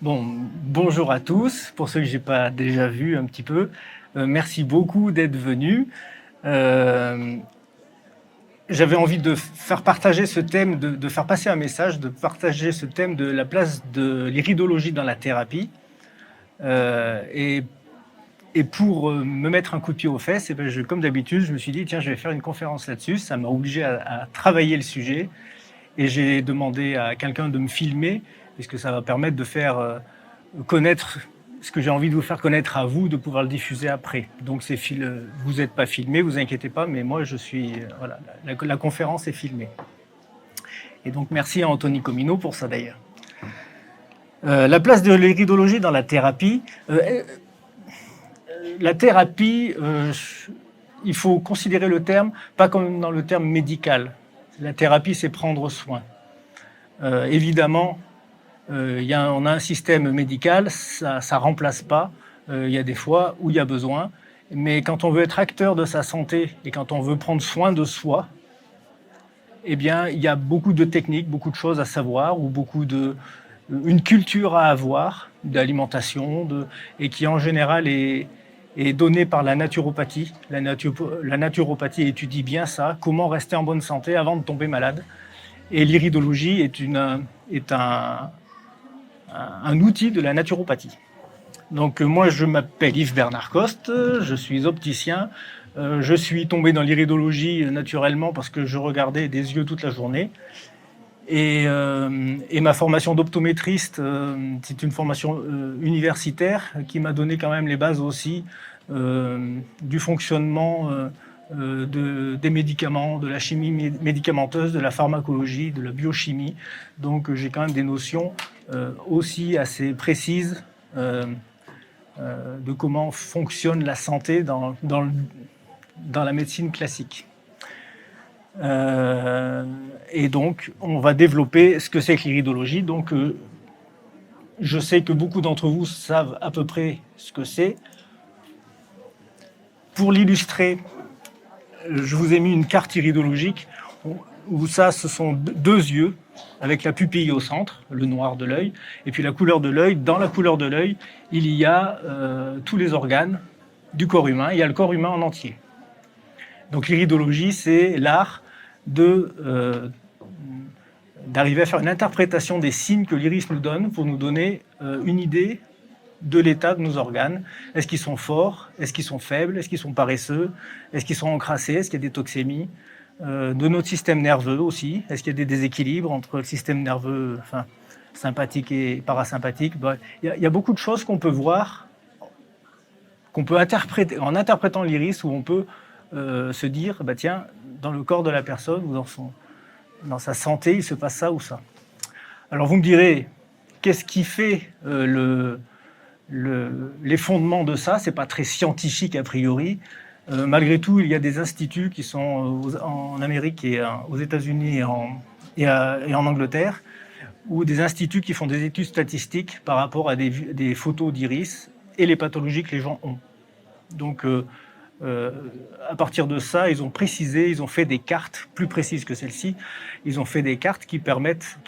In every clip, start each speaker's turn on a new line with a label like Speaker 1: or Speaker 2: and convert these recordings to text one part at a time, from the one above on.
Speaker 1: Bon, bonjour à tous, pour ceux que je n'ai pas déjà vus un petit peu. Merci beaucoup d'être venus. J'avais envie de faire partager ce thème, de faire passer un message, de partager ce thème de la place de l'iridologie dans la thérapie. Et pour me mettre un coup de pied aux fesses, et ben comme d'habitude, je me suis dit, tiens, je vais faire une conférence là-dessus. Ça m'a obligé à travailler le sujet. Et j'ai demandé à quelqu'un de me filmer, puisque ça va permettre de faire connaître ce que j'ai envie de vous faire connaître à vous, de pouvoir le diffuser après. Donc vous n'êtes pas filmé, vous inquiétez pas, mais moi je suis voilà, la conférence est filmée. Et donc merci à Anthony Comino pour ça d'ailleurs. La place de l'iridologie dans la thérapie. La thérapie, il faut considérer le terme pas comme dans le terme médical. La thérapie, c'est prendre soin. Évidemment, on a un système médical, ça ne remplace pas. Il y a des fois où il y a besoin. Mais quand on veut être acteur de sa santé et quand on veut prendre soin de soi, eh bien, il y a beaucoup de techniques, beaucoup de choses à savoir, ou une culture à avoir d'alimentation, et qui en général est donnée par la naturopathie. La naturopathie étudie bien ça, comment rester en bonne santé avant de tomber malade. Et l'iridologie est un outil de la naturopathie. Donc moi, je m'appelle Yves Bernard Coste, je suis opticien. Je suis tombé dans l'iridologie naturellement parce que je regardais des yeux toute la journée. Et ma formation d'optométriste, c'est une formation universitaire qui m'a donné quand même les bases aussi du fonctionnement des médicaments, de la chimie médicamenteuse, de la pharmacologie, de la biochimie. Donc j'ai quand même des notions aussi assez précises de comment fonctionne la santé dans la médecine classique. Et donc, on va développer ce que c'est que l'iridologie. Donc, je sais que beaucoup d'entre vous savent à peu près ce que c'est. Pour l'illustrer, je vous ai mis une carte iridologique où ça, ce sont deux yeux avec la pupille au centre, le noir de l'œil, et puis la couleur de l'œil. Dans la couleur de l'œil, il y a tous les organes du corps humain. Il y a le corps humain en entier. Donc l'iridologie, c'est l'art d'arriver à faire une interprétation des signes que l'iris nous donne pour nous donner une idée de l'état de nos organes. Est-ce qu'ils sont forts? Est-ce qu'ils sont faibles? Est-ce qu'ils sont paresseux? Est-ce qu'ils sont encrassés? Est-ce qu'il y a des toxémies? De notre système nerveux aussi. Est-ce qu'il y a des déséquilibres entre le système nerveux sympathique et parasympathique? Il y a beaucoup de choses qu'on peut voir, qu'on peut interpréter en interprétant l'iris, où on peut se dire, tiens, dans le corps de la personne ou dans sa santé, il se passe ça ou ça. Alors vous me direz, qu'est-ce qui fait les fondements de ça? C'est pas très scientifique a priori. Malgré tout, il y a des instituts qui sont en Amérique et aux États-Unis et en Angleterre, ou des instituts qui font des études statistiques par rapport à des photos d'iris et les pathologies que les gens ont. Donc, à partir de ça, ils ont précisé, ils ont fait des cartes plus précises que celle-ci. Ils ont fait des cartes qui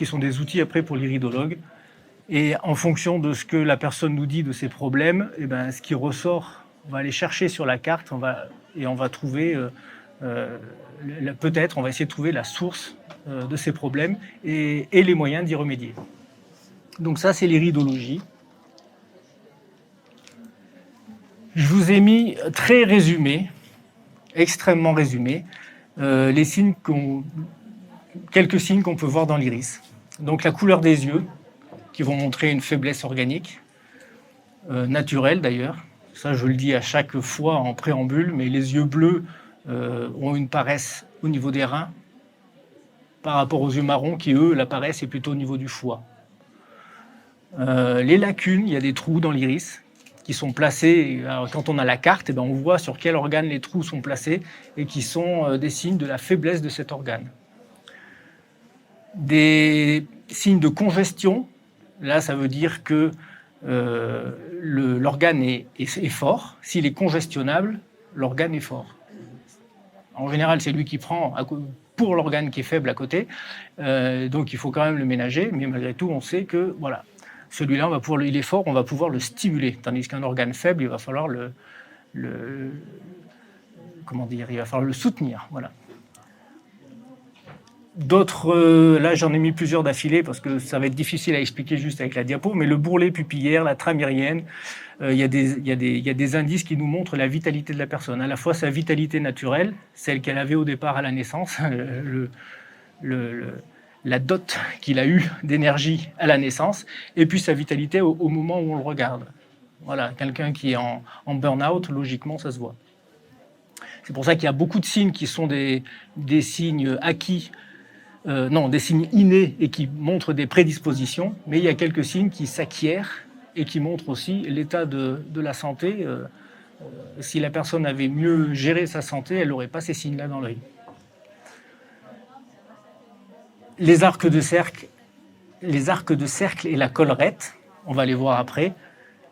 Speaker 1: sont des outils après pour l'iridologue. Et en fonction de ce que la personne nous dit de ses problèmes, ce qui ressort, on va aller chercher sur la carte, on va trouver, peut-être, on va essayer de trouver la source de ces problèmes et les moyens d'y remédier. Donc ça, c'est l'iridologie. Je vous ai mis très résumé, extrêmement résumé, quelques signes qu'on peut voir dans l'iris. Donc la couleur des yeux, qui vont montrer une faiblesse organique, naturelle d'ailleurs. Ça, je le dis à chaque fois en préambule, mais les yeux bleus ont une paresse au niveau des reins, par rapport aux yeux marrons qui, eux, la paresse est plutôt au niveau du foie. Les lacunes, il y a des trous dans l'iris qui sont placés. Alors, quand on a la carte, on voit sur quel organe les trous sont placés et qui sont des signes de la faiblesse de cet organe. Des signes de congestion, là, ça veut dire que l'organe est fort. S'il est congestionnable, l'organe est fort. En général, c'est lui qui prend pour l'organe qui est faible à côté. Donc, il faut quand même le ménager. Mais malgré tout, on sait que, voilà. celui-là, il est fort, on va pouvoir le stimuler. Tandis qu'un organe faible, il va falloir il va falloir le soutenir. Voilà. D'autres, là j'en ai mis plusieurs d'affilée parce que ça va être difficile à expliquer juste avec la diapo, mais le bourrelet pupillaire, la trame irienne, il y a des indices qui nous montrent la vitalité de la personne, à la fois sa vitalité naturelle, celle qu'elle avait au départ à la naissance, la dot qu'il a eue d'énergie à la naissance, et puis sa vitalité au moment où on le regarde. Voilà, quelqu'un qui est en burn-out, logiquement ça se voit. C'est pour ça qu'il y a beaucoup de signes qui sont des signes acquis, des signes innés et qui montrent des prédispositions, mais il y a quelques signes qui s'acquièrent et qui montrent aussi l'état de la santé. Si la personne avait mieux géré sa santé, elle n'aurait pas ces signes-là dans l'œil. Les arcs de cercle et la collerette, on va les voir après.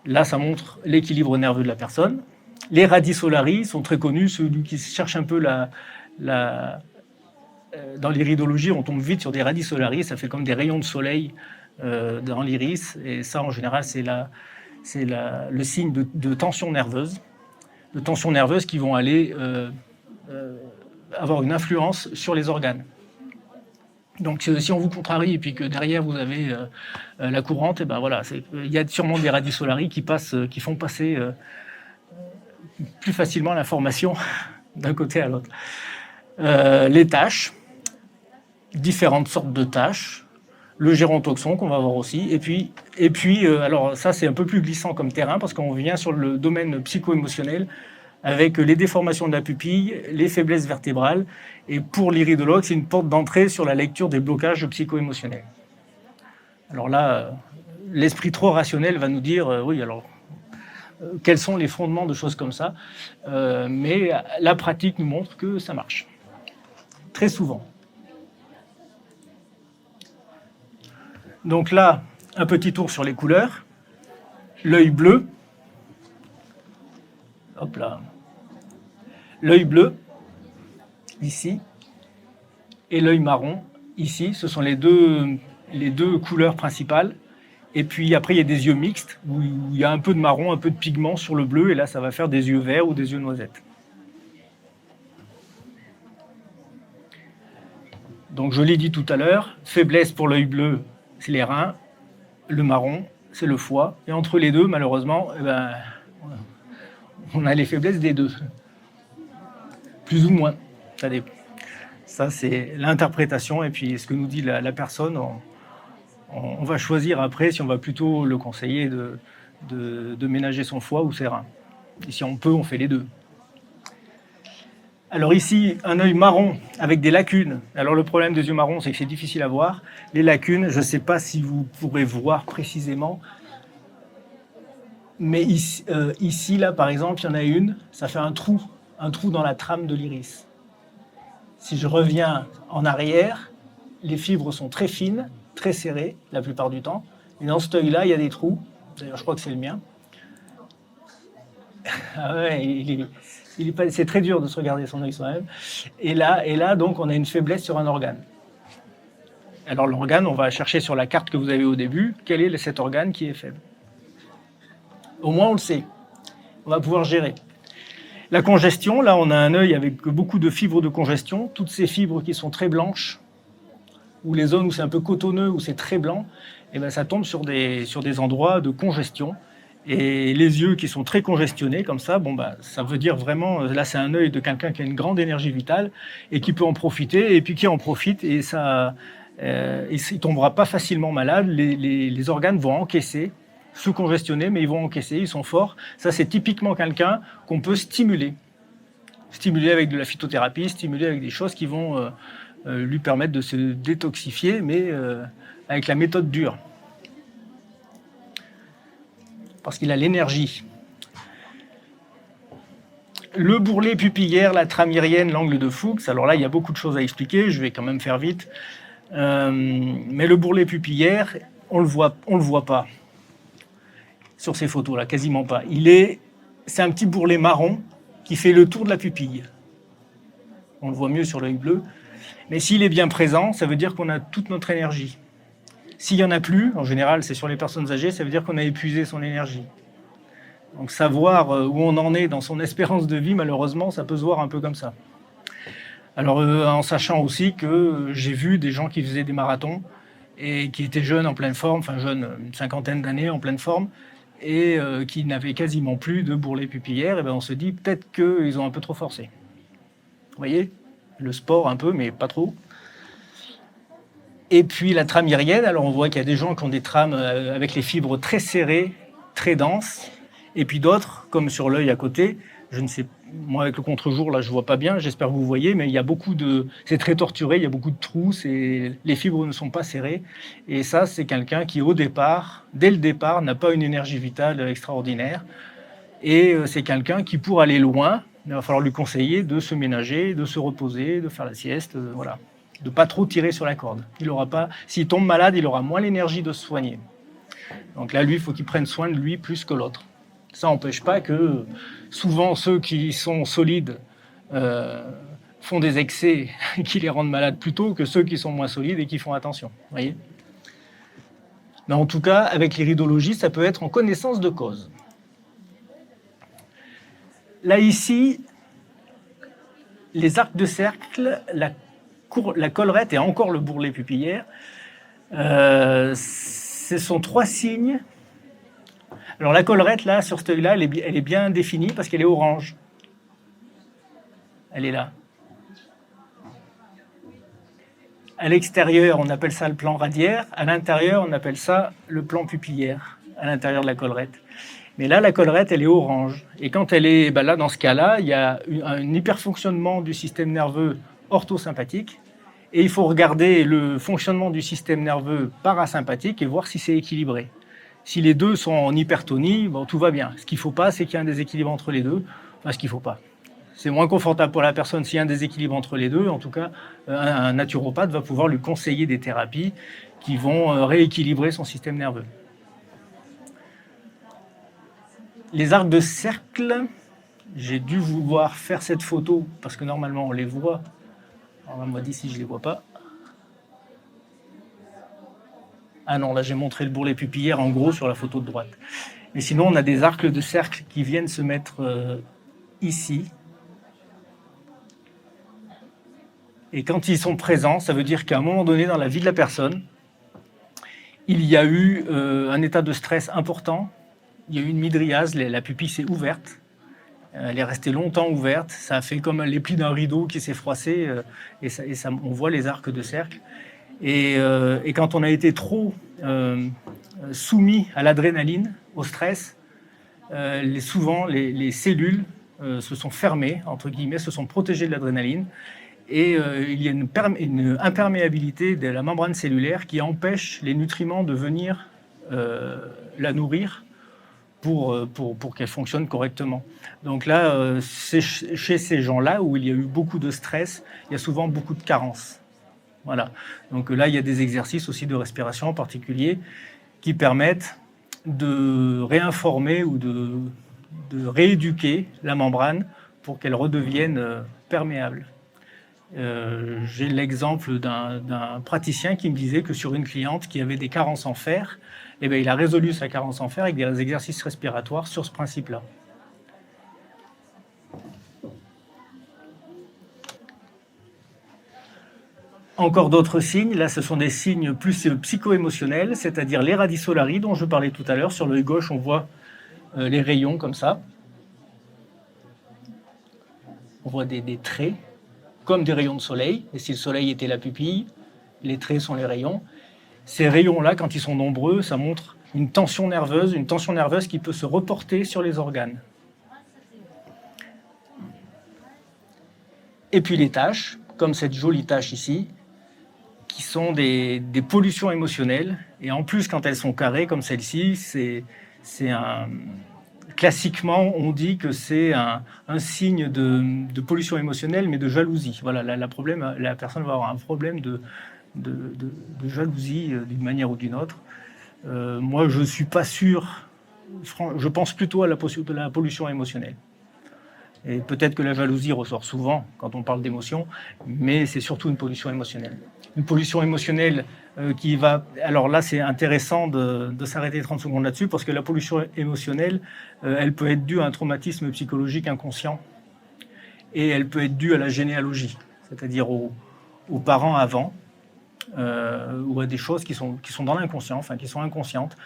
Speaker 1: Là, ça montre l'équilibre nerveux de la personne. Les radii solari sont très connus, celui qui cherche un peu dans l'iridologie, on tombe vite sur des radii solari, ça fait comme des rayons de soleil dans l'iris, et ça, en général, c'est le signe de tension nerveuse, qui vont aller avoir une influence sur les organes. Donc, si on vous contrarie et puis que derrière vous avez la courante, et ben voilà, il y a sûrement des radii solari qui font passer plus facilement l'information d'un côté à l'autre. Les tâches, différentes sortes de tâches, le gérontoxon qu'on va voir aussi, et puis alors ça c'est un peu plus glissant comme terrain parce qu'on vient sur le domaine psycho-émotionnel avec les déformations de la pupille, les faiblesses vertébrales, et pour l'iridologue c'est une porte d'entrée sur la lecture des blocages psycho-émotionnels. Alors là, l'esprit trop rationnel va nous dire oui alors quels sont les fondements de choses comme ça, mais la pratique nous montre que ça marche très souvent. Donc là, un petit tour sur les couleurs. L'œil bleu. Hop là. L'œil bleu, ici, et l'œil marron, ici. Ce sont les deux couleurs principales. Et puis après, il y a des yeux mixtes, où il y a un peu de marron, un peu de pigment sur le bleu, et là, ça va faire des yeux verts ou des yeux noisettes. Donc, je l'ai dit tout à l'heure, faiblesse pour l'œil bleu, c'est les reins, le marron, c'est le foie, et entre les deux, malheureusement, on a les faiblesses des deux. Plus ou moins, ça dépend. Ça, c'est l'interprétation, et puis ce que nous dit la personne, on va choisir après si on va plutôt le conseiller de ménager son foie ou ses reins. Et si on peut, on fait les deux. Alors ici, un œil marron avec des lacunes. Alors le problème des yeux marrons, c'est que c'est difficile à voir. Les lacunes, je ne sais pas si vous pourrez voir précisément. Mais ici, là, par exemple, il y en a une, ça fait un trou dans la trame de l'iris. Si je reviens en arrière, les fibres sont très fines, très serrées, la plupart du temps. Et dans cet œil-là, il y a des trous. D'ailleurs, je crois que c'est le mien. Ah ouais, c'est très dur de se regarder son œil soi-même. Et là, donc, on a une faiblesse sur un organe. Alors, l'organe, on va chercher sur la carte que vous avez au début, quel est cet organe qui est faible. Au moins, on le sait. On va pouvoir gérer. La congestion, là, on a un œil avec beaucoup de fibres de congestion. Toutes ces fibres qui sont très blanches, ou les zones où c'est un peu cotonneux, où c'est très blanc, et ben, ça tombe sur des endroits de congestion. Et les yeux qui sont très congestionnés comme ça, ça veut dire vraiment, là c'est un œil de quelqu'un qui a une grande énergie vitale et qui peut en profiter, et puis qui en profite, et ça, il ne tombera pas facilement malade. Les organes vont encaisser, se congestionner, mais ils vont encaisser, ils sont forts. Ça c'est typiquement quelqu'un qu'on peut stimuler avec de la phytothérapie, stimuler avec des choses qui vont lui permettre de se détoxifier, mais avec la méthode dure. Parce qu'il a l'énergie. Le bourrelet pupillaire, la trame irienne, l'angle de Fuchs. Alors là, il y a beaucoup de choses à expliquer, je vais quand même faire vite. Mais le bourrelet pupillaire, on le voit pas sur ces photos-là, quasiment pas. C'est un petit bourrelet marron qui fait le tour de la pupille. On le voit mieux sur l'œil bleu. Mais s'il est bien présent, ça veut dire qu'on a toute notre énergie. S'il n'y en a plus, en général, c'est sur les personnes âgées, ça veut dire qu'on a épuisé son énergie. Donc savoir où on en est dans son espérance de vie, malheureusement, ça peut se voir un peu comme ça. Alors en sachant aussi que j'ai vu des gens qui faisaient des marathons et qui étaient jeunes, en pleine forme, enfin jeunes, une cinquantaine d'années, en pleine forme, et qui n'avaient quasiment plus de bourrelets pupillaires, et ben on se dit peut-être qu'ils ont un peu trop forcé. Vous voyez, le sport un peu, mais pas trop. Et puis la trame irienne, alors on voit qu'il y a des gens qui ont des trames avec les fibres très serrées, très denses, et puis d'autres, comme sur l'œil à côté, je ne sais, moi avec le contre-jour là je vois pas bien, j'espère que vous voyez, mais il y a beaucoup de, c'est très torturé, il y a beaucoup de trous, les fibres ne sont pas serrées, et ça c'est quelqu'un qui au départ, dès le départ, n'a pas une énergie vitale extraordinaire, et c'est quelqu'un qui pour aller loin, il va falloir lui conseiller de se ménager, de se reposer, de faire la sieste, voilà, de pas trop tirer sur la corde. Il aura pas, s'il tombe malade, il aura moins l'énergie de se soigner. Donc là, lui, il faut qu'il prenne soin de lui plus que l'autre. Ça n'empêche pas que souvent ceux qui sont solides font des excès qui les rendent malades plutôt que ceux qui sont moins solides et qui font attention. Voyez. Mais en tout cas, avec l'iridologie, ça peut être en connaissance de cause. Là, ici, les arcs de cercle, la collerette et encore le bourrelet pupillaire, ce sont 3 signes. Alors la collerette, là, sur ce œil-là, elle est bien définie parce qu'elle est orange. Elle est là. À l'extérieur, on appelle ça le plan radiaire. À l'intérieur, on appelle ça le plan pupillaire, à l'intérieur de la collerette. Mais là, la collerette, elle est orange. Et quand elle est là, dans ce cas-là, il y a un hyperfonctionnement du système nerveux orthosympathique. Et il faut regarder le fonctionnement du système nerveux parasympathique et voir si c'est équilibré. Si les deux sont en hypertonie, bon, tout va bien. Ce qu'il ne faut pas, c'est qu'il y ait un déséquilibre entre les deux. Enfin, ce qu'il ne faut pas. C'est moins confortable pour la personne s'il y a un déséquilibre entre les deux. En tout cas, un naturopathe va pouvoir lui conseiller des thérapies qui vont rééquilibrer son système nerveux. Les arcs de cercle, j'ai dû vouloir faire cette photo parce que normalement on les voit. Alors moi d'ici je ne les vois pas. Ah non, là j'ai montré le bourrelet pupillaire en gros sur la photo de droite. Mais sinon on a des arcs de cercle qui viennent se mettre ici. Et quand ils sont présents, ça veut dire qu'à un moment donné dans la vie de la personne, il y a eu un état de stress important. Il y a eu une mydriase, la pupille s'est ouverte. Elle est restée longtemps ouverte. Ça a fait comme les plis d'un rideau qui s'est froissé. Et on voit les arcs de cercle. Et quand on a été trop soumis à l'adrénaline, au stress, souvent les cellules se sont fermées, entre guillemets, se sont protégées de l'adrénaline. Et il y a une imperméabilité de la membrane cellulaire qui empêche les nutriments de venir la nourrir pour qu'elle fonctionne correctement. Donc là, c'est chez ces gens-là où il y a eu beaucoup de stress, il y a souvent beaucoup de carences. Voilà. Donc là, il y a des exercices aussi de respiration en particulier qui permettent de réinformer ou de rééduquer la membrane pour qu'elle redevienne perméable. J'ai l'exemple d'un praticien qui me disait que sur une cliente qui avait des carences en fer, eh bien, il a résolu sa carence en fer avec des exercices respiratoires sur ce principe-là. Encore d'autres signes, là ce sont des signes plus psycho-émotionnels, c'est-à-dire les radii solari dont je parlais tout à l'heure. Sur l'œil gauche, on voit les rayons comme ça. On voit des traits, comme des rayons de soleil. Et si le soleil était la pupille, les traits sont les rayons. Ces rayons-là, quand ils sont nombreux, ça montre une tension nerveuse qui peut se reporter sur les organes. Et puis les taches, comme cette jolie tache ici, qui sont des pollutions émotionnelles. Et en plus, quand elles sont carrées, comme celle-ci, classiquement, on dit que c'est un signe de pollution émotionnelle, mais de jalousie. Voilà, la personne va avoir un problème de jalousie d'une manière ou d'une autre. Moi, je ne suis pas sûr. Je pense plutôt à la pollution émotionnelle. Et peut-être que la jalousie ressort souvent quand on parle d'émotion, mais c'est surtout une pollution émotionnelle. Une pollution émotionnelle qui va... Alors là, c'est intéressant de s'arrêter 30 secondes là-dessus, parce que la pollution émotionnelle, elle peut être due à un traumatisme psychologique inconscient, et elle peut être due à la généalogie, c'est-à-dire aux parents avant, ou à des choses qui sont dans l'inconscient, enfin qui sont inconscientes.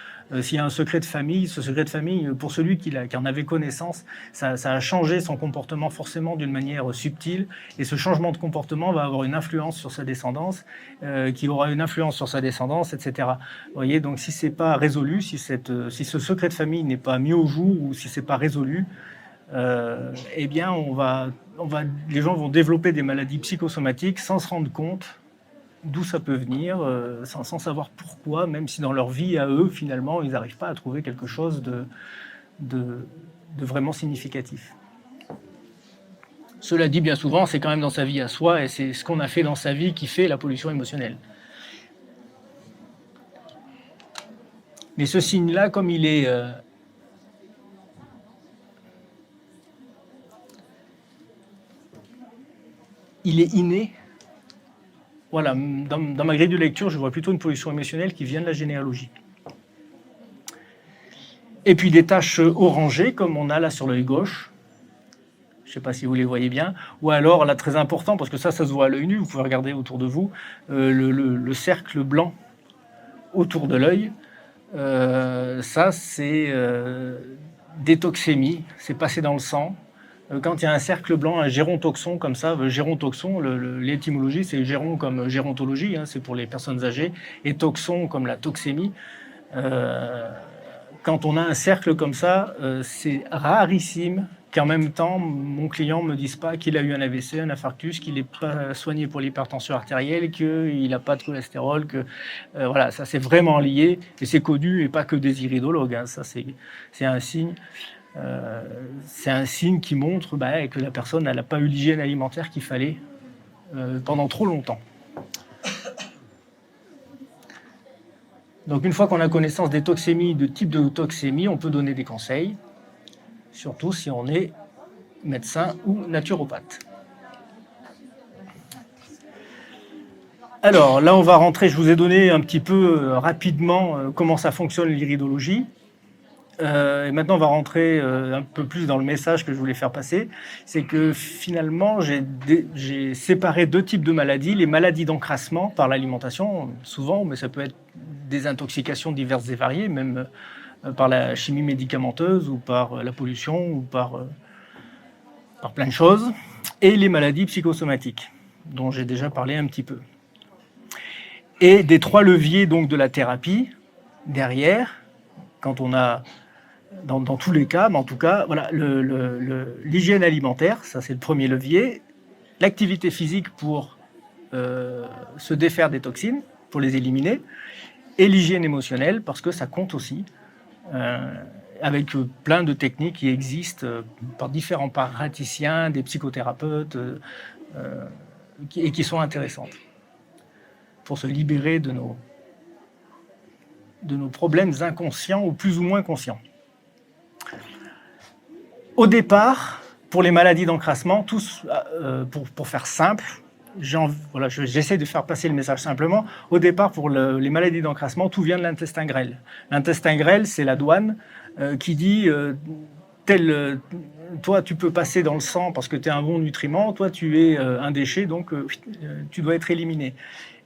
Speaker 1: S'il y a un secret de famille, ce secret de famille, pour celui qui en avait connaissance, ça a changé son comportement forcément d'une manière subtile, et ce changement de comportement va avoir une influence sur sa descendance, qui aura une influence sur sa descendance, etc. Vous voyez, donc si c'est pas résolu, si ce secret de famille n'est pas mis au jour, ou si c'est pas résolu, eh bien les gens vont développer des maladies psychosomatiques sans se rendre compte d'où ça peut venir, sans savoir pourquoi, même si dans leur vie à eux, finalement, ils n'arrivent pas à trouver quelque chose de vraiment significatif. Cela dit, bien souvent, c'est quand même dans sa vie à soi, et c'est ce qu'on a fait dans sa vie qui fait la pollution émotionnelle. Mais ce signe-là, comme il est... il est inné. Voilà, dans ma grille de lecture, je vois plutôt une pollution émotionnelle qui vient de la généalogie. Et puis des taches orangées, comme on a là sur l'œil gauche. Je ne sais pas si vous les voyez bien. Ou alors, là, très important, parce que ça se voit à l'œil nu, vous pouvez regarder autour de vous, le cercle blanc autour de l'œil. Ça, c'est détoxémie, c'est passé dans le sang. Quand il y a un cercle blanc, un gérontoxon comme ça, gérontoxon, l'étymologie c'est géron comme gérontologie, c'est pour les personnes âgées, et toxon comme la toxémie. Quand on a un cercle comme ça, c'est rarissime qu'en même temps, mon client ne me dise pas qu'il a eu un AVC, un infarctus, qu'il n'est pas soigné pour l'hypertension artérielle, qu'il n'a pas de cholestérol, que voilà, ça c'est vraiment lié, et c'est connu, et pas que des iridologues, ça c'est un signe. C'est un signe qui montre que la personne n'a pas eu l'hygiène alimentaire qu'il fallait pendant trop longtemps. Donc une fois qu'on a connaissance des toxémies, de type de toxémie, on peut donner des conseils, surtout si on est médecin ou naturopathe. Alors là, on va rentrer, je vous ai donné un petit peu rapidement comment ça fonctionne l'iridologie. Et maintenant, on va rentrer un peu plus dans le message que je voulais faire passer. C'est que finalement, j'ai séparé deux types de maladies. Les maladies d'encrassement par l'alimentation, souvent, mais ça peut être des intoxications diverses et variées, même par la chimie médicamenteuse ou par la pollution ou par plein de choses. Et les maladies psychosomatiques, dont j'ai déjà parlé un petit peu. Et des trois leviers donc, de la thérapie, derrière, quand on a... Dans tous les cas, mais en tout cas, voilà, l'hygiène alimentaire, ça c'est le premier levier. L'activité physique pour se défaire des toxines, pour les éliminer. Et l'hygiène émotionnelle, parce que ça compte aussi, avec plein de techniques qui existent par différents praticiens, des psychothérapeutes, et qui sont intéressantes pour se libérer de nos problèmes inconscients ou plus ou moins conscients. Au départ, pour les maladies d'encrassement, pour faire simple, j'essaie de faire passer le message simplement. Au départ, pour les maladies d'encrassement, tout vient de l'intestin grêle. L'intestin grêle, c'est la douane qui dit toi, tu peux passer dans le sang parce que tu es un bon nutriment, toi, tu es un déchet, donc tu dois être éliminé.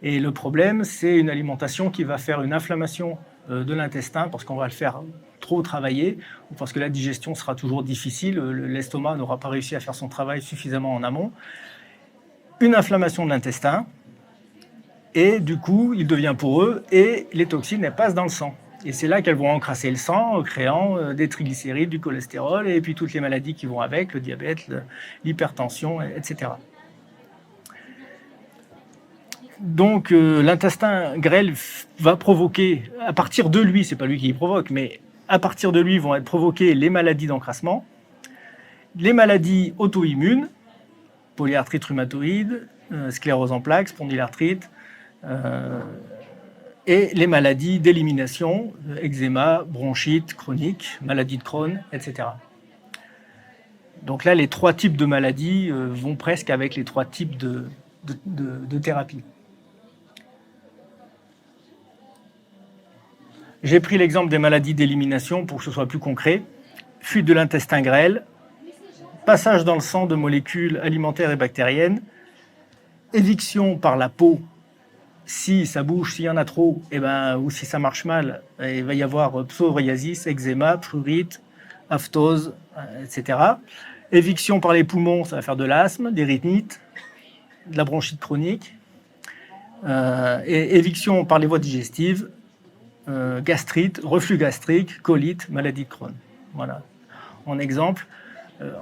Speaker 1: Et le problème, c'est une alimentation qui va faire une inflammation de l'intestin parce qu'on va le faire trop travailler ou parce que la digestion sera toujours difficile, l'estomac n'aura pas réussi à faire son travail suffisamment en amont. Une inflammation de l'intestin et du coup, il devient poreux et les toxines, elles passent dans le sang. Et c'est là qu'elles vont encrasser le sang, créant des triglycérides, du cholestérol et puis toutes les maladies qui vont avec, le diabète, l'hypertension, etc. Donc l'intestin grêle va provoquer, à partir de lui, c'est pas lui qui y provoque, mais à partir de lui vont être provoquées les maladies d'encrassement, les maladies auto-immunes, polyarthrite rhumatoïde, sclérose en plaques, spondylarthrite, et les maladies d'élimination, eczéma, bronchite chronique, maladie de Crohn, etc. Donc là, les trois types de maladies vont presque avec les trois types de thérapie. J'ai pris l'exemple des maladies d'élimination pour que ce soit plus concret. Fuite de l'intestin grêle, passage dans le sang de molécules alimentaires et bactériennes, éviction par la peau, si ça bouge, s'il y en a trop, ou si ça marche mal, il va y avoir psoriasis, eczéma, prurite, aphthose, etc. Éviction par les poumons, ça va faire de l'asthme, des rhinites, de la bronchite chronique. Et éviction par les voies digestives, gastrite, reflux gastrique, colite, maladie de Crohn. Voilà. En exemple,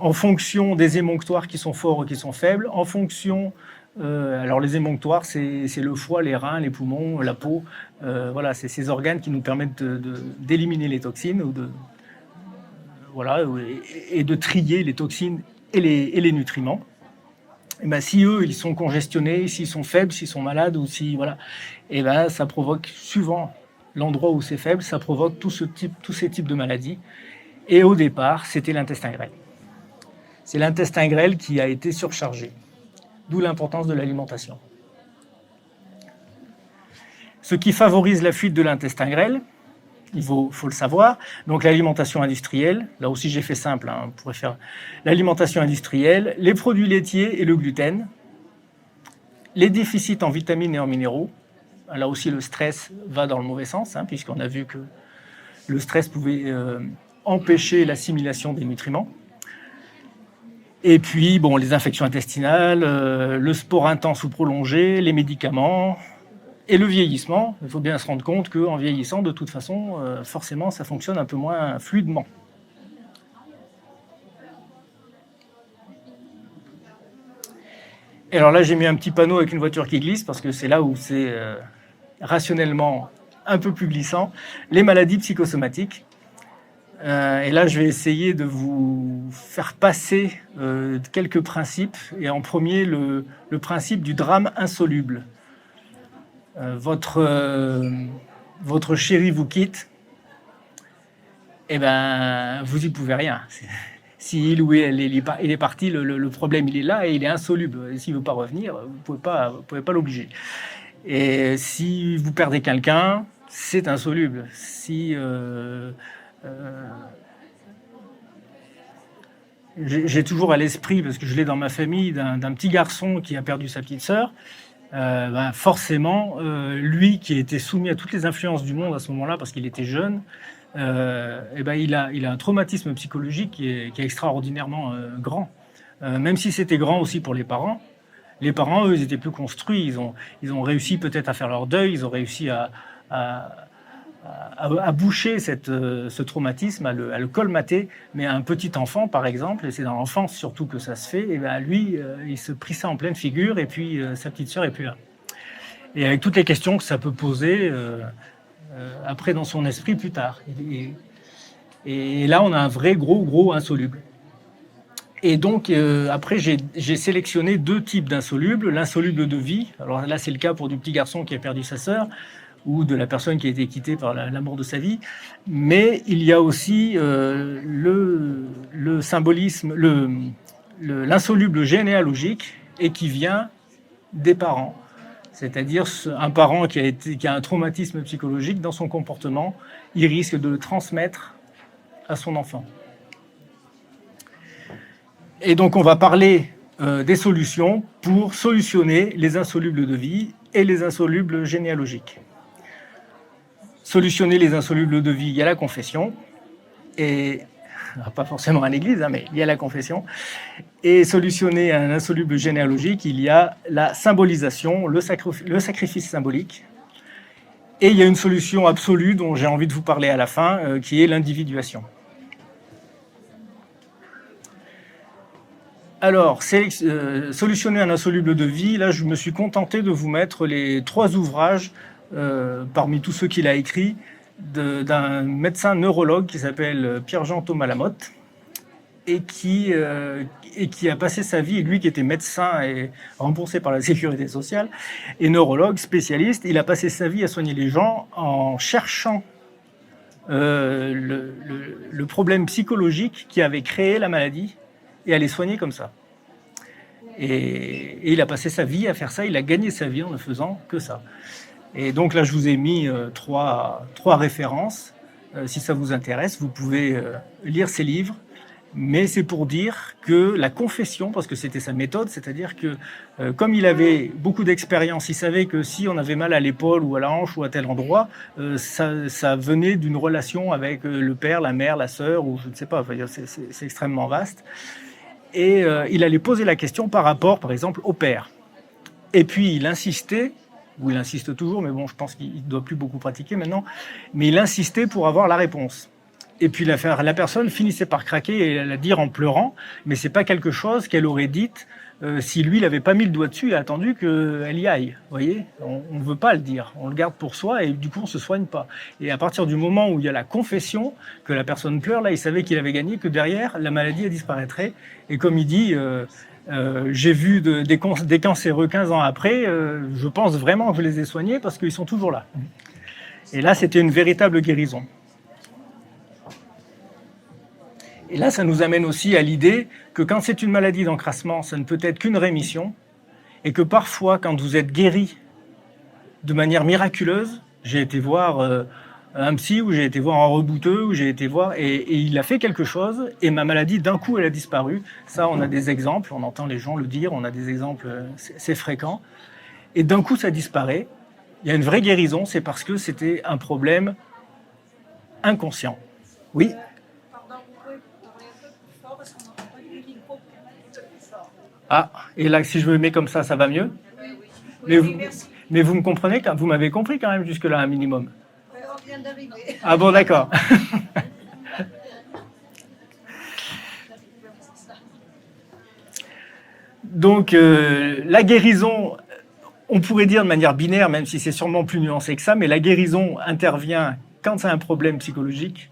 Speaker 1: en fonction des émonctoires qui sont forts ou qui sont faibles, en fonction... alors les émonctoires, c'est le foie, les reins, les poumons, la peau. Voilà, c'est ces organes qui nous permettent d'éliminer les toxines et de trier les toxines et les nutriments. Et si eux, ils sont congestionnés, s'ils sont faibles, s'ils sont malades, ou si ça provoque, suivant l'endroit où c'est faible, ça provoque tous ces types de maladies. Et au départ, c'était l'intestin grêle. C'est l'intestin grêle qui a été surchargé. D'où l'importance de l'alimentation. Ce qui favorise la fuite de l'intestin grêle, il faut le savoir, donc l'alimentation industrielle, là aussi j'ai fait simple, on pourrait faire l'alimentation industrielle, les produits laitiers et le gluten, les déficits en vitamines et en minéraux, là aussi le stress va dans le mauvais sens, puisqu'on a vu que le stress pouvait empêcher l'assimilation des nutriments. Et puis, les infections intestinales, le sport intense ou prolongé, les médicaments et le vieillissement. Il faut bien se rendre compte qu'en vieillissant, de toute façon, forcément, ça fonctionne un peu moins fluidement. Et alors là, j'ai mis un petit panneau avec une voiture qui glisse, parce que c'est là où c'est rationnellement un peu plus glissant. Les maladies psychosomatiques. Et là, je vais essayer de vous faire passer quelques principes. Et en premier, le principe du drame insoluble. Votre chéri vous quitte, vous y pouvez rien. Si il ou elle il est parti, le problème il est là et il est insoluble. S'il ne veut pas revenir, vous ne pouvez pas l'obliger. Et si vous perdez quelqu'un, c'est insoluble. Si j'ai toujours à l'esprit, parce que je l'ai dans ma famille, d'un petit garçon qui a perdu sa petite sœur. Forcément, lui qui était soumis à toutes les influences du monde à ce moment-là, parce qu'il était jeune, il a un traumatisme psychologique qui est extraordinairement grand. Même si c'était grand aussi pour les parents. Les parents, eux, ils étaient plus construits. Ils ont réussi peut-être à faire leur deuil. Ils ont réussi à boucher ce traumatisme, à le colmater. Mais un petit enfant, par exemple, et c'est dans l'enfance surtout que ça se fait, lui, il se prit ça en pleine figure, et puis sa petite sœur est plus là. Et avec toutes les questions que ça peut poser après dans son esprit plus tard. Et là, on a un vrai gros insoluble. Et donc, après, j'ai sélectionné 2 types d'insolubles. L'insoluble de vie, alors là, c'est le cas pour du petit garçon qui a perdu sa sœur, ou de la personne qui a été quittée par l'amour de sa vie. Mais il y a aussi le symbolisme, l'insoluble généalogique, et qui vient des parents. C'est-à-dire un parent qui a un traumatisme psychologique dans son comportement, il risque de le transmettre à son enfant. Et donc on va parler des solutions pour solutionner les insolubles de vie et les insolubles généalogiques. Solutionner les insolubles de vie, il y a la confession, et pas forcément à l'église, mais il y a la confession. Et solutionner un insoluble généalogique, il y a la symbolisation, le sacrifice symbolique. Et il y a une solution absolue dont j'ai envie de vous parler à la fin, qui est l'individuation. Alors, solutionner un insoluble de vie, là je me suis contenté de vous mettre les 3 ouvrages parmi tous ceux qu'il a écrits, d'un médecin neurologue qui s'appelle Pierre-Jean Thomas Lamotte, et qui a passé sa vie, lui qui était médecin et remboursé par la sécurité sociale, et neurologue spécialiste, il a passé sa vie à soigner les gens en cherchant le problème psychologique qui avait créé la maladie, et à les soigner comme ça. Et il a passé sa vie à faire ça, il a gagné sa vie en ne faisant que ça. Et donc là, je vous ai mis trois références. Si ça vous intéresse, vous pouvez lire ces livres. Mais c'est pour dire que la confession, parce que c'était sa méthode, c'est-à-dire que comme il avait beaucoup d'expérience, il savait que si on avait mal à l'épaule ou à la hanche ou à tel endroit, ça venait d'une relation avec le père, la mère, la sœur, ou je ne sais pas, enfin, c'est extrêmement vaste. Et il allait poser la question par rapport, par exemple, au père. Et puis il insistait, ou il insiste toujours, mais bon, je pense qu'il ne doit plus beaucoup pratiquer maintenant, mais il insistait pour avoir la réponse. Et puis la personne finissait par craquer et la dire en pleurant, mais c'est pas quelque chose qu'elle aurait dite si lui, il n'avait pas mis le doigt dessus et attendu qu'elle y aille. Vous voyez, on ne veut pas le dire, on le garde pour soi et du coup, on se soigne pas. Et à partir du moment où il y a la confession, que la personne pleure, là, il savait qu'il avait gagné, que derrière, la maladie, elle disparaîtrait. Et comme il dit, j'ai vu des cancéreux 15 ans après, je pense vraiment que je les ai soignés parce qu'ils sont toujours là. Et là, c'était une véritable guérison. Et là, ça nous amène aussi à l'idée que quand c'est une maladie d'encrassement, ça ne peut être qu'une rémission, et que parfois, quand vous êtes guéri de manière miraculeuse, j'ai été voir un psy, ou j'ai été voir un rebouteux, ou j'ai été voir, et il a fait quelque chose, et ma maladie, d'un coup, elle a disparu. Ça, on a des exemples, on entend les gens le dire, on a des exemples, c'est fréquent. Et d'un coup, ça disparaît. Il y a une vraie guérison, c'est parce que c'était un problème inconscient. Oui. Ah, et là, si je me mets comme ça va mieux? Mais vous me comprenez, vous m'avez compris quand même jusque-là, un minimum.
Speaker 2: On vient d'arriver.
Speaker 1: Ah bon, d'accord. Donc, la guérison, on pourrait dire de manière binaire, même si c'est sûrement plus nuancé que ça, mais la guérison intervient quand c'est un problème psychologique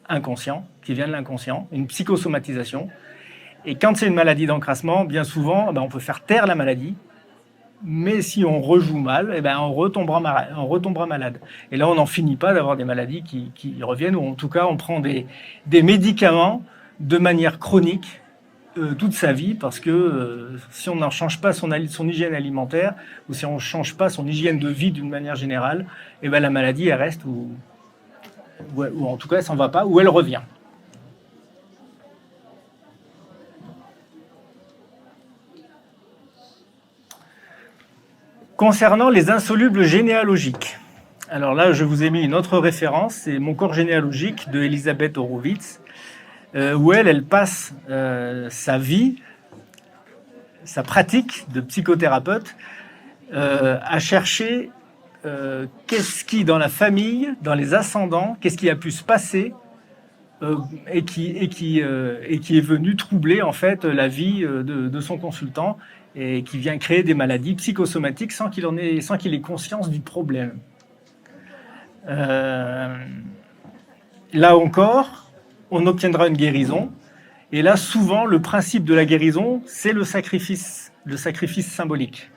Speaker 1: inconscient, qui vient de l'inconscient, une psychosomatisation. Et quand c'est une maladie d'encrassement, bien souvent, on peut faire taire la maladie, mais si on rejoue mal, on retombera malade. Et là, on n'en finit pas d'avoir des maladies qui reviennent, ou en tout cas, on prend des médicaments de manière chronique toute sa vie, parce que si on n'en change pas son hygiène alimentaire, ou si on ne change pas son hygiène de vie d'une manière générale, la maladie, elle reste, ou en tout cas, elle ne s'en va pas, ou elle revient. Concernant les insolubles généalogiques, alors là, je vous ai mis une autre référence, c'est Mon corps généalogique de Elisabeth Horowitz, où elle passe sa vie, sa pratique de psychothérapeute, à chercher qu'est-ce qui, dans la famille, dans les ascendants, qu'est-ce qui a pu se passer et qui est venu troubler en fait la vie de son consultant, et qui vient créer des maladies psychosomatiques sans qu'il ait conscience du problème. Là encore, on obtiendra une guérison. Et là, souvent, le principe de la guérison, c'est le sacrifice symbolique.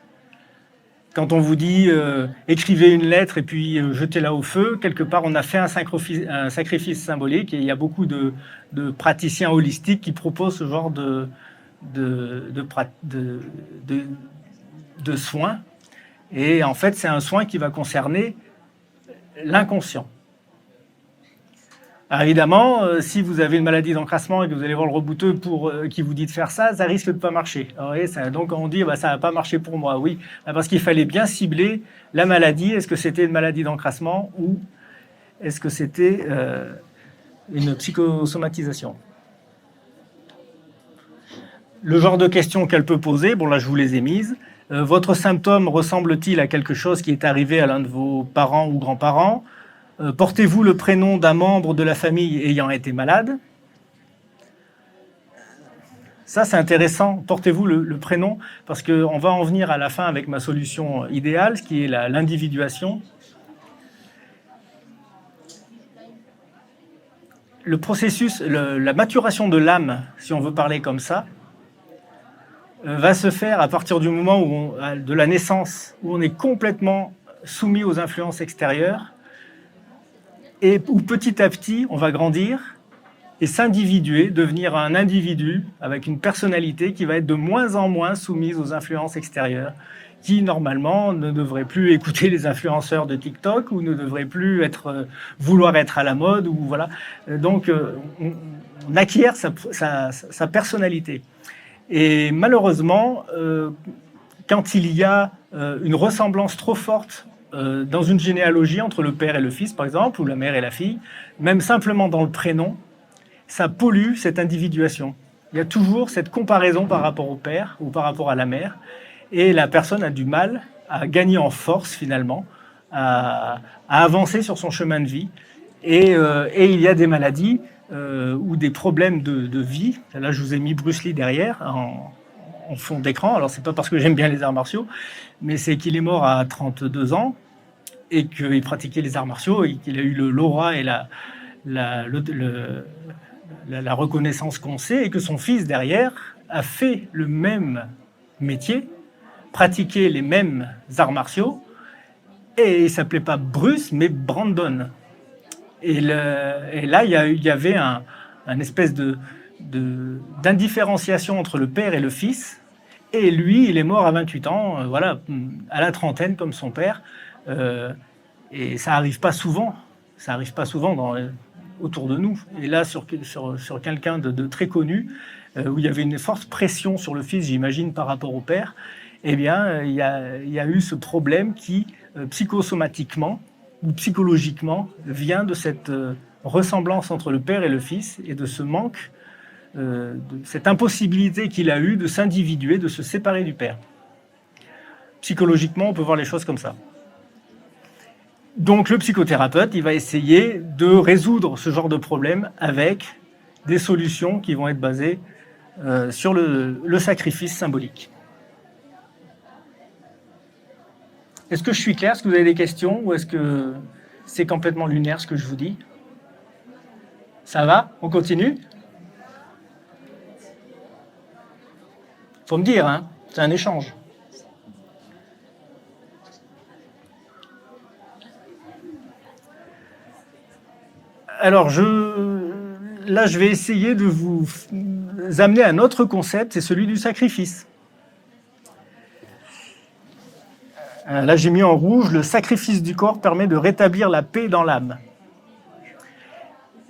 Speaker 1: Quand on vous dit écrivez une lettre et puis jetez-la au feu, quelque part, on a fait un sacrifice symbolique. Et il y a beaucoup de praticiens holistiques qui proposent ce genre de soins. Et en fait, c'est un soin qui va concerner l'inconscient. Alors évidemment, si vous avez une maladie d'encrassement et que vous allez voir le rebouteux qui vous dit de faire ça, ça risque de ne pas marcher. Alors, donc on dit ça n'a pas marché pour moi. Oui, parce qu'il fallait bien cibler la maladie. Est-ce que c'était une maladie d'encrassement ou est-ce que c'était une psychosomatisation? Le genre de questions qu'elle peut poser, bon là je vous les ai mises. Votre symptôme ressemble-t-il à quelque chose qui est arrivé à l'un de vos parents ou grands-parents? Portez-vous le prénom d'un membre de la famille ayant été malade? Ça c'est intéressant, portez-vous le prénom, parce qu'on va en venir à la fin avec ma solution idéale, ce qui est l'individuation. Le processus, la maturation de l'âme, si on veut parler comme ça, va se faire à partir du moment de la naissance, où on est complètement soumis aux influences extérieures, et où petit à petit, on va grandir et s'individuer, devenir un individu avec une personnalité qui va être de moins en moins soumise aux influences extérieures, qui normalement ne devrait plus écouter les influenceurs de TikTok ou ne devrait plus vouloir être à la mode ou voilà. Donc on acquiert sa personnalité. Et malheureusement, quand il y a une ressemblance trop forte dans une généalogie entre le père et le fils, par exemple, ou la mère et la fille, même simplement dans le prénom, ça pollue cette individuation. Il y a toujours cette comparaison par rapport au père ou par rapport à la mère, et la personne a du mal à gagner en force finalement, à avancer sur son chemin de vie. Et il y a des maladies ou des problèmes de vie. Là, je vous ai mis Bruce Lee derrière en fond d'écran. Alors, c'est pas parce que j'aime bien les arts martiaux, mais c'est qu'il est mort à 32 ans et qu'il pratiquait les arts martiaux et qu'il a eu l'aura et la reconnaissance qu'on sait, et que son fils derrière a fait le même métier, pratiqué les mêmes arts martiaux, et il ne s'appelait pas Bruce, mais Brandon. Et là, il y avait un espèce d'indifférenciation entre le père et le fils, et lui, il est mort à 28 ans, voilà, à la trentaine, comme son père, et ça n'arrive pas souvent, autour de nous. Et là, sur quelqu'un de très connu, où il y avait une forte pression sur le fils, j'imagine, par rapport au père, eh bien, il y a eu ce problème qui, psychosomatiquement ou psychologiquement, vient de cette ressemblance entre le père et le fils, et de ce manque, de cette impossibilité qu'il a eue de s'individuer, de se séparer du père. Psychologiquement, on peut voir les choses comme ça. Donc le psychothérapeute, il va essayer de résoudre ce genre de problème avec des solutions qui vont être basées sur le sacrifice symbolique. Est-ce que je suis clair? Est-ce que vous avez des questions? Ou est-ce que c'est complètement lunaire ce que je vous dis? Ça va? On continue? Faut me dire, hein? C'est un échange. Alors, là, je vais essayer de vous amener à un autre concept, c'est celui du sacrifice. Là, j'ai mis en rouge, le sacrifice du corps permet de rétablir la paix dans l'âme.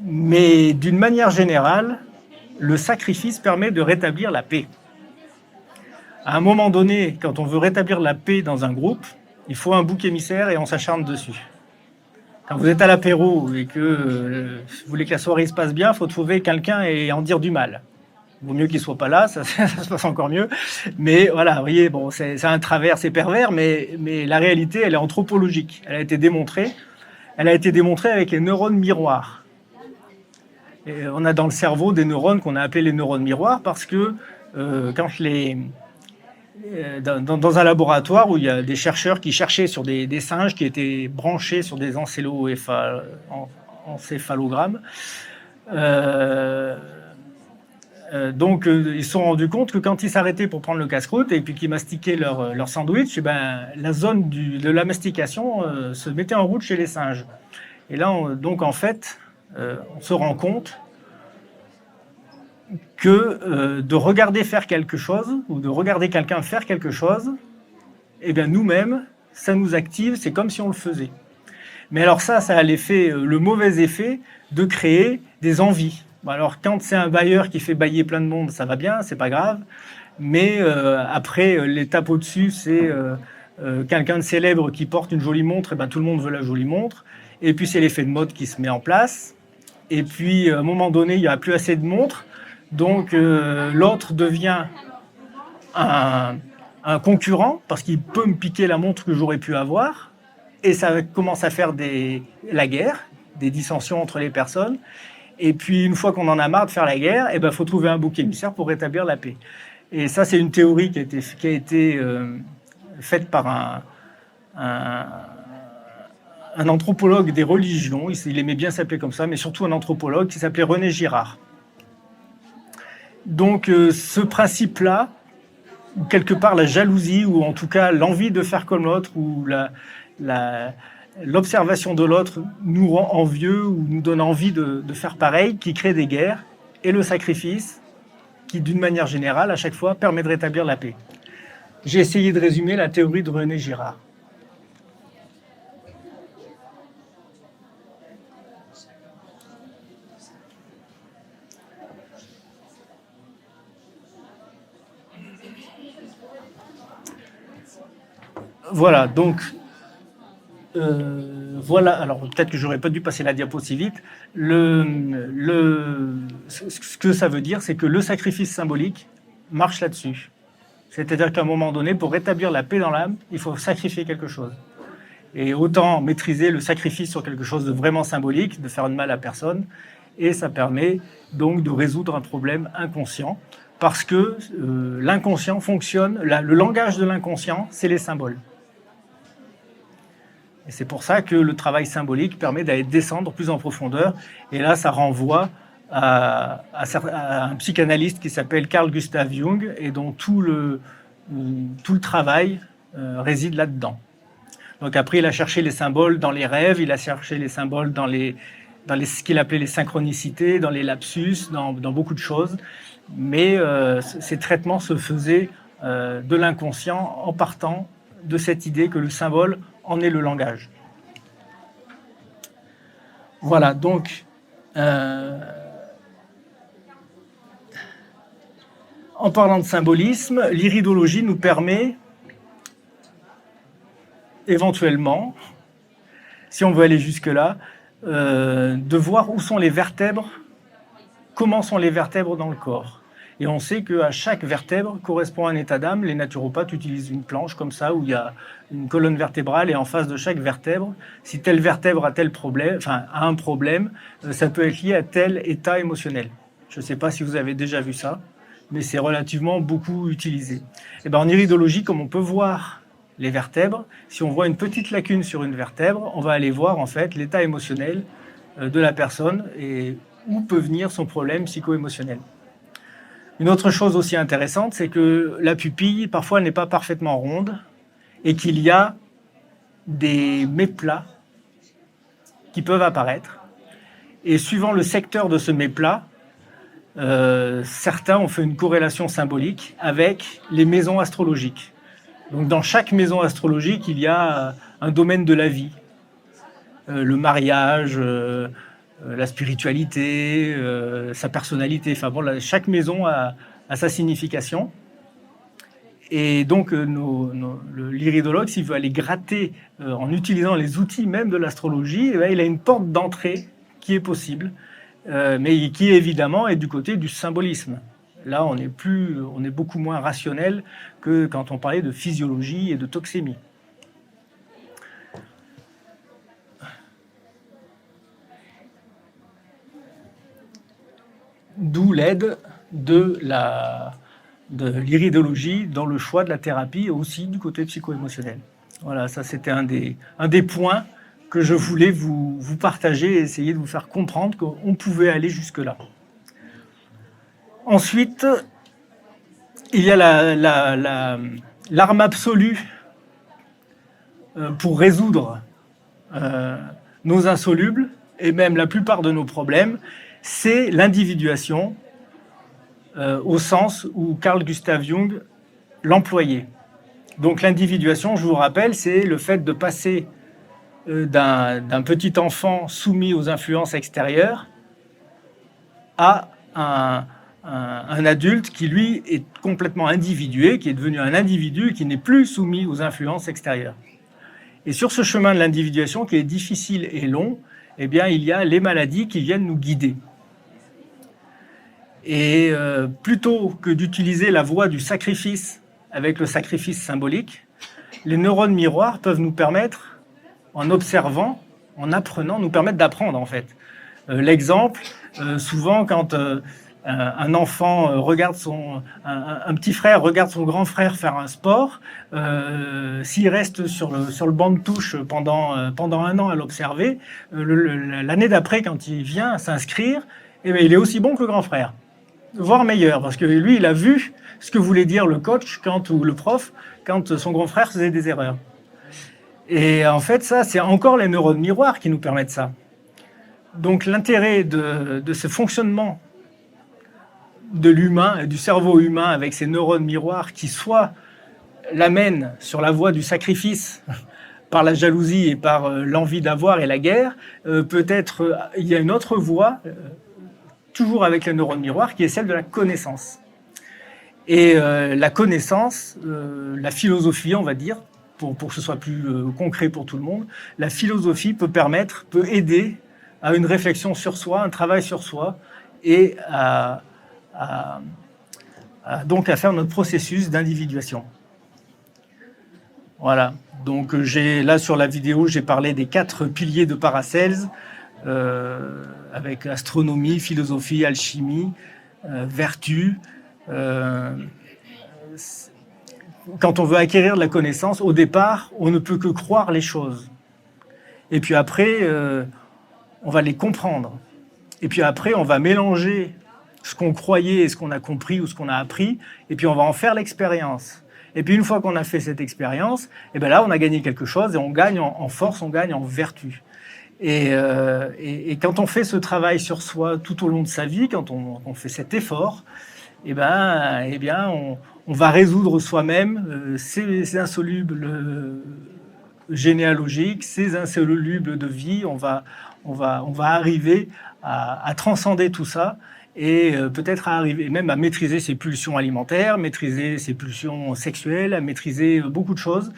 Speaker 1: Mais d'une manière générale, le sacrifice permet de rétablir la paix. À un moment donné, quand on veut rétablir la paix dans un groupe, il faut un bouc émissaire et on s'acharne dessus. Quand vous êtes à l'apéro et que vous voulez que la soirée se passe bien, il faut trouver quelqu'un et en dire du mal. Il vaut mieux qu'il ne soit pas là, ça se passe encore mieux. Mais voilà, vous voyez, bon, c'est un travers, c'est pervers, mais la réalité, elle est anthropologique. Elle a été démontrée avec les neurones miroirs. Et on a dans le cerveau des neurones qu'on a appelés les neurones miroirs parce que quand dans un laboratoire où il y a des chercheurs qui cherchaient sur des singes qui étaient branchés sur des encéphalogrammes, donc ils se sont rendus compte que quand ils s'arrêtaient pour prendre le casse-croûte et puis qu'ils mastiquaient leur sandwich, la zone de la mastication se mettait en route chez les singes. Et là, donc en fait, on se rend compte que de regarder faire quelque chose ou de regarder quelqu'un faire quelque chose, eh bien nous-mêmes, ça nous active, c'est comme si on le faisait. Mais alors ça a le mauvais effet de créer des envies. Alors quand c'est un bailleur qui fait bailler plein de monde, ça va bien, c'est pas grave. Mais après, l'étape au-dessus, c'est quelqu'un de célèbre qui porte une jolie montre, et ben tout le monde veut la jolie montre. Et puis c'est l'effet de mode qui se met en place. Et puis à un moment donné, il n'y a plus assez de montres. Donc l'autre devient un concurrent parce qu'il peut me piquer la montre que j'aurais pu avoir, et ça commence à faire la guerre, des dissensions entre les personnes. Et puis une fois qu'on en a marre de faire la guerre, eh ben faut trouver un bouc émissaire pour rétablir la paix. Et ça, c'est une théorie qui a été faite par un anthropologue des religions. Il aimait bien s'appeler comme ça, mais surtout un anthropologue qui s'appelait René Girard. Donc ce principe-là, quelque part la jalousie, ou en tout cas l'envie de faire comme l'autre, ou l'observation de l'autre nous rend envieux ou nous donne envie de faire pareil, qui crée des guerres, et le sacrifice qui, d'une manière générale, à chaque fois, permet de rétablir la paix. j'ai essayé de résumer la théorie de René Girard. Voilà, donc, voilà, alors peut-être que j'aurais pas dû passer la diapo si vite. Ce que ça veut dire, c'est que le sacrifice symbolique marche là-dessus. C'est-à-dire qu'à un moment donné, pour rétablir la paix dans l'âme, il faut sacrifier quelque chose. Et autant maîtriser le sacrifice sur quelque chose de vraiment symbolique, de faire de mal à personne, et ça permet donc de résoudre un problème inconscient, parce que l'inconscient fonctionne, le langage de l'inconscient, c'est les symboles. Et c'est pour ça que le travail symbolique permet d'aller descendre plus en profondeur. Et là, ça renvoie à un psychanalyste qui s'appelle Carl Gustav Jung et dont tout le travail réside là-dedans. Donc après, il a cherché les symboles dans les rêves, il a cherché les symboles dans ce qu'il appelait les synchronicités, dans les lapsus, dans beaucoup de choses. Mais ces traitements se faisaient de l'inconscient en partant de cette idée que le symbole en est le langage. Voilà, donc en parlant de symbolisme, l'iridologie nous permet éventuellement, si on veut aller jusque-là, de voir où sont les vertèbres, comment sont les vertèbres dans le corps. Et on sait qu'à chaque vertèbre correspond un état d'âme. Les naturopathes utilisent une planche comme ça, où il y a une colonne vertébrale, et en face de chaque vertèbre, si telle vertèbre a tel problème, enfin a un problème, ça peut être lié à tel état émotionnel. Je ne sais pas si vous avez déjà vu ça, mais c'est relativement beaucoup utilisé. Et ben en iridologie, comme on peut voir les vertèbres, si on voit une petite lacune sur une vertèbre, on va aller voir en fait l'état émotionnel de la personne et où peut venir son problème psycho-émotionnel. Une autre chose aussi intéressante, c'est que la pupille, parfois, n'est pas parfaitement ronde et qu'il y a des méplats qui peuvent apparaître. Et suivant le secteur de ce méplat, certains ont fait une corrélation symbolique avec les maisons astrologiques. Donc, dans chaque maison astrologique, il y a un domaine de la vie. Le mariage, la spiritualité, sa personnalité. Enfin bon, chaque maison a sa signification. Et donc, l'iridologue, s'il veut aller gratter en utilisant les outils même de l'astrologie, il a une porte d'entrée qui est possible, mais qui évidemment est du côté du symbolisme. Là, on est beaucoup moins rationnel que quand on parlait de physiologie et de toxémie. D'où l'aide de l'iridologie dans le choix de la thérapie et aussi du côté psycho-émotionnel. Voilà, ça c'était un des points que je voulais vous partager et essayer de vous faire comprendre qu'on pouvait aller jusque-là. Ensuite, il y a l'arme absolue pour résoudre nos insolubles et même la plupart de nos problèmes, c'est l'individuation au sens où Carl Gustav Jung l'employait. Donc l'individuation, je vous rappelle, c'est le fait de passer d'un petit enfant soumis aux influences extérieures à un adulte qui, lui, est complètement individué, qui est devenu un individu qui n'est plus soumis aux influences extérieures. Et sur ce chemin de l'individuation, qui est difficile et long, eh bien, il y a les maladies qui viennent nous guider. Et plutôt que d'utiliser la voie du sacrifice avec le sacrifice symbolique, les neurones miroirs peuvent nous permettre, en observant, en apprenant, nous permettre d'apprendre en fait. L'exemple, souvent quand un enfant regarde un petit frère regarde son grand frère faire un sport, s'il reste sur le banc de touche pendant un an à l'observer, l'année d'après quand il vient s'inscrire, eh bien, il est aussi bon que le grand frère, voire meilleur, parce que lui il a vu ce que voulait dire le coach ou le prof quand son grand frère faisait des erreurs. Et en fait ça c'est encore les neurones miroirs qui nous permettent ça. Donc l'intérêt de ce fonctionnement de l'humain et du cerveau humain avec ces neurones miroirs qui soit l'amène sur la voie du sacrifice par la jalousie et par l'envie d'avoir et la guerre, peut-être il y a une autre voie, toujours avec les neurones miroirs, qui est celle de la connaissance. Et la connaissance, la philosophie, on va dire, pour que ce soit plus concret pour tout le monde, la philosophie peut aider à une réflexion sur soi, un travail sur soi, et donc à faire notre processus d'individuation. Voilà. Donc là sur la vidéo, j'ai parlé des 4 piliers de Paracelse, avec astronomie, philosophie, alchimie, vertu. Quand on veut acquérir de la connaissance, au départ, on ne peut que croire les choses. Et puis après, on va les comprendre. Et puis après, on va mélanger ce qu'on croyait et ce qu'on a compris ou ce qu'on a appris, et puis on va en faire l'expérience. Et puis une fois qu'on a fait cette expérience, et bien là, on a gagné quelque chose et on gagne en force, on gagne en vertu. Et quand on fait ce travail sur soi tout au long de sa vie, quand on fait cet effort, eh bien, on va résoudre soi-même ces insolubles généalogiques, ces insolubles de vie. On va arriver à transcender tout ça et peut-être à arriver même à maîtriser ses pulsions alimentaires, maîtriser ses pulsions sexuelles, à maîtriser beaucoup de choses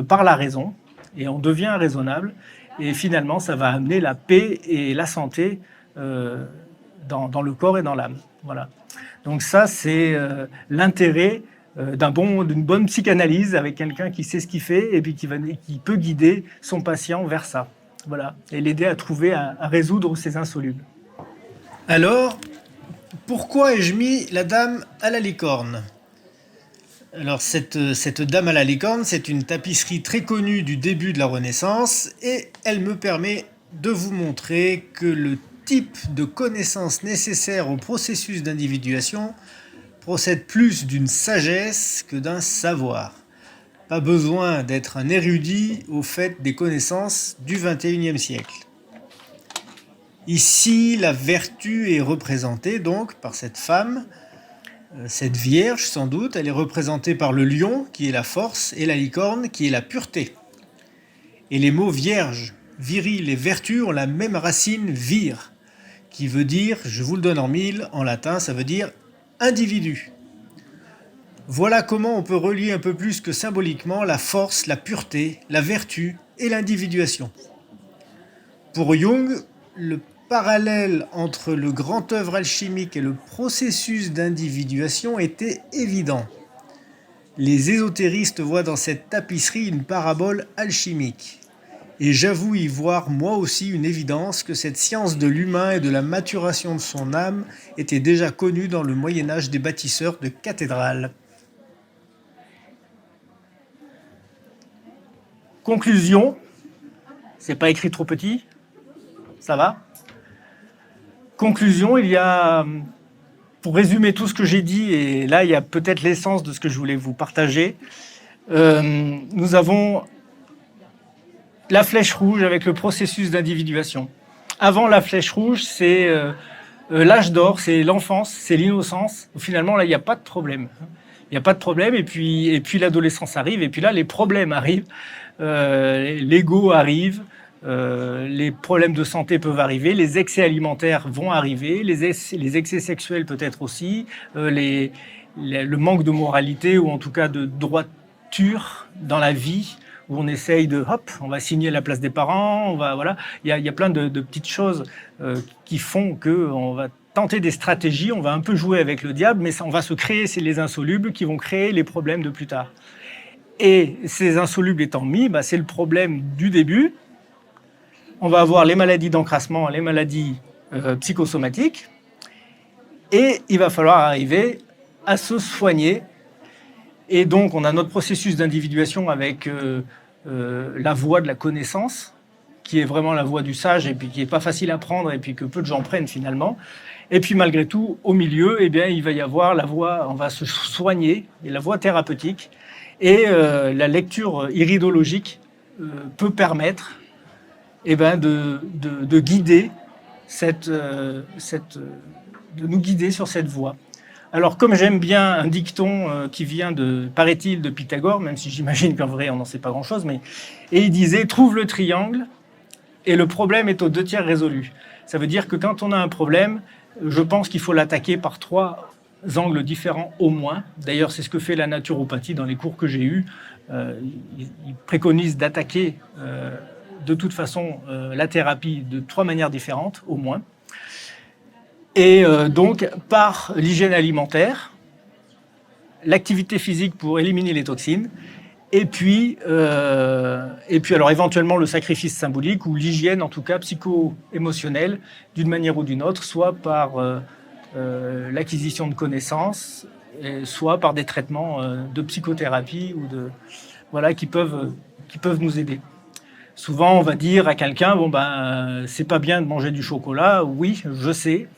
Speaker 1: par la raison. Et on devient raisonnable. Et finalement, ça va amener la paix et la santé dans le corps et dans l'âme. Voilà. Donc ça, c'est l'intérêt d'une bonne psychanalyse avec quelqu'un qui sait ce qu'il fait et puis qui peut guider son patient vers ça. Voilà. Et l'aider à résoudre ces insolubles.
Speaker 3: Alors, pourquoi ai-je mis la dame à la licorne ? Alors, cette dame à la licorne, c'est une tapisserie très connue du début de la Renaissance et elle me permet de vous montrer que le type de connaissance nécessaire au processus d'individuation procède plus d'une sagesse que d'un savoir. Pas besoin d'être un érudit au fait des connaissances du XXIe siècle. Ici, la vertu est représentée donc par cette femme, cette vierge sans doute. Elle est représentée par le lion qui est la force et la licorne qui est la pureté. Et les mots vierge, viril et vertu ont la même racine vir, qui veut dire, je vous le donne en mille, en latin ça veut dire individu. Voilà comment on peut relier un peu plus que symboliquement la force, la pureté, la vertu et l'individuation. Pour Jung, le parallèle entre le grand œuvre alchimique et le processus d'individuation était évident. Les ésotéristes voient dans cette tapisserie une parabole alchimique. Et j'avoue y voir moi aussi une évidence que cette science de l'humain et de la maturation de son âme était déjà connue dans le Moyen-Âge des bâtisseurs de cathédrales.
Speaker 1: Conclusion, c'est pas écrit trop petit, ça va ? Conclusion, il y a, pour résumer tout ce que j'ai dit, et là il y a peut-être l'essence de ce que je voulais vous partager, nous avons la flèche rouge avec le processus d'individuation. Avant la flèche rouge, c'est l'âge d'or, c'est l'enfance, c'est l'innocence. Finalement, là, il n'y a pas de problème. Il n'y a pas de problème, et puis l'adolescence arrive, et puis là, les problèmes arrivent, l'ego arrive, les problèmes de santé peuvent arriver, les excès alimentaires vont arriver, les excès sexuels peut-être aussi, le manque de moralité, ou en tout cas de droiture dans la vie, où on essaye on va signer à la place des parents, voilà. Il y a plein de petites choses qui font qu'on va tenter des stratégies, on va un peu jouer avec le diable, mais on va se créer les insolubles qui vont créer les problèmes de plus tard. Et ces insolubles étant mis, c'est le problème du début. On va avoir les maladies d'encrassement, les maladies psychosomatiques, et il va falloir arriver à se soigner. Et donc, on a notre processus d'individuation avec la voie de la connaissance, qui est vraiment la voie du sage, et puis qui n'est pas facile à prendre, et puis que peu de gens prennent finalement. Et puis, malgré tout, au milieu, eh bien, il va y avoir la voie, on va se soigner, et la voie thérapeutique. Et la lecture iridologique peut permettre de guider de nous guider sur cette voie. Alors, comme j'aime bien un dicton qui vient paraît-il, de Pythagore, même si j'imagine qu'en vrai, on n'en sait pas grand-chose, et il disait « Trouve le triangle et le problème est aux 2/3 résolu ». Ça veut dire que quand on a un problème, je pense qu'il faut l'attaquer par 3 angles différents au moins. D'ailleurs, c'est ce que fait la naturopathie dans les cours que j'ai eus. Ils préconisent d'attaquer de toute façon la thérapie de 3 manières différentes au moins. Et donc, par l'hygiène alimentaire, l'activité physique pour éliminer les toxines, et puis alors éventuellement le sacrifice symbolique ou l'hygiène, en tout cas psycho-émotionnelle, d'une manière ou d'une autre, soit par l'acquisition de connaissances, soit par des traitements de psychothérapie ou qui peuvent nous aider. Souvent, on va dire à quelqu'un, c'est pas bien de manger du chocolat. Oui, je sais.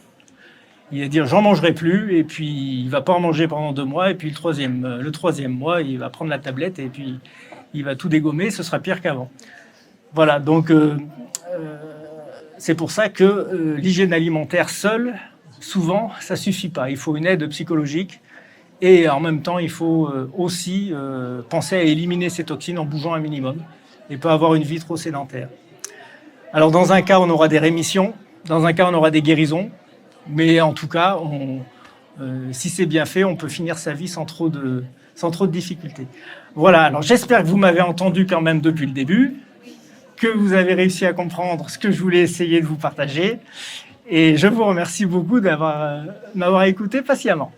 Speaker 1: Il va dire, j'en mangerai plus, et puis il va pas en manger pendant 2 mois, et puis le troisième mois, il va prendre la tablette, et puis il va tout dégommer, ce sera pire qu'avant. Voilà, donc c'est pour ça que l'hygiène alimentaire seule, souvent, ça suffit pas. Il faut une aide psychologique, et en même temps, il faut aussi penser à éliminer ces toxines en bougeant un minimum, et pas avoir une vie trop sédentaire. Alors dans un cas, on aura des rémissions, dans un cas, on aura des guérisons, mais en tout cas, si c'est bien fait, on peut finir sa vie sans trop de difficultés. Voilà, alors j'espère que vous m'avez entendu quand même depuis le début, que vous avez réussi à comprendre ce que je voulais essayer de vous partager, et je vous remercie beaucoup m'avoir écouté patiemment.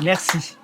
Speaker 1: Merci.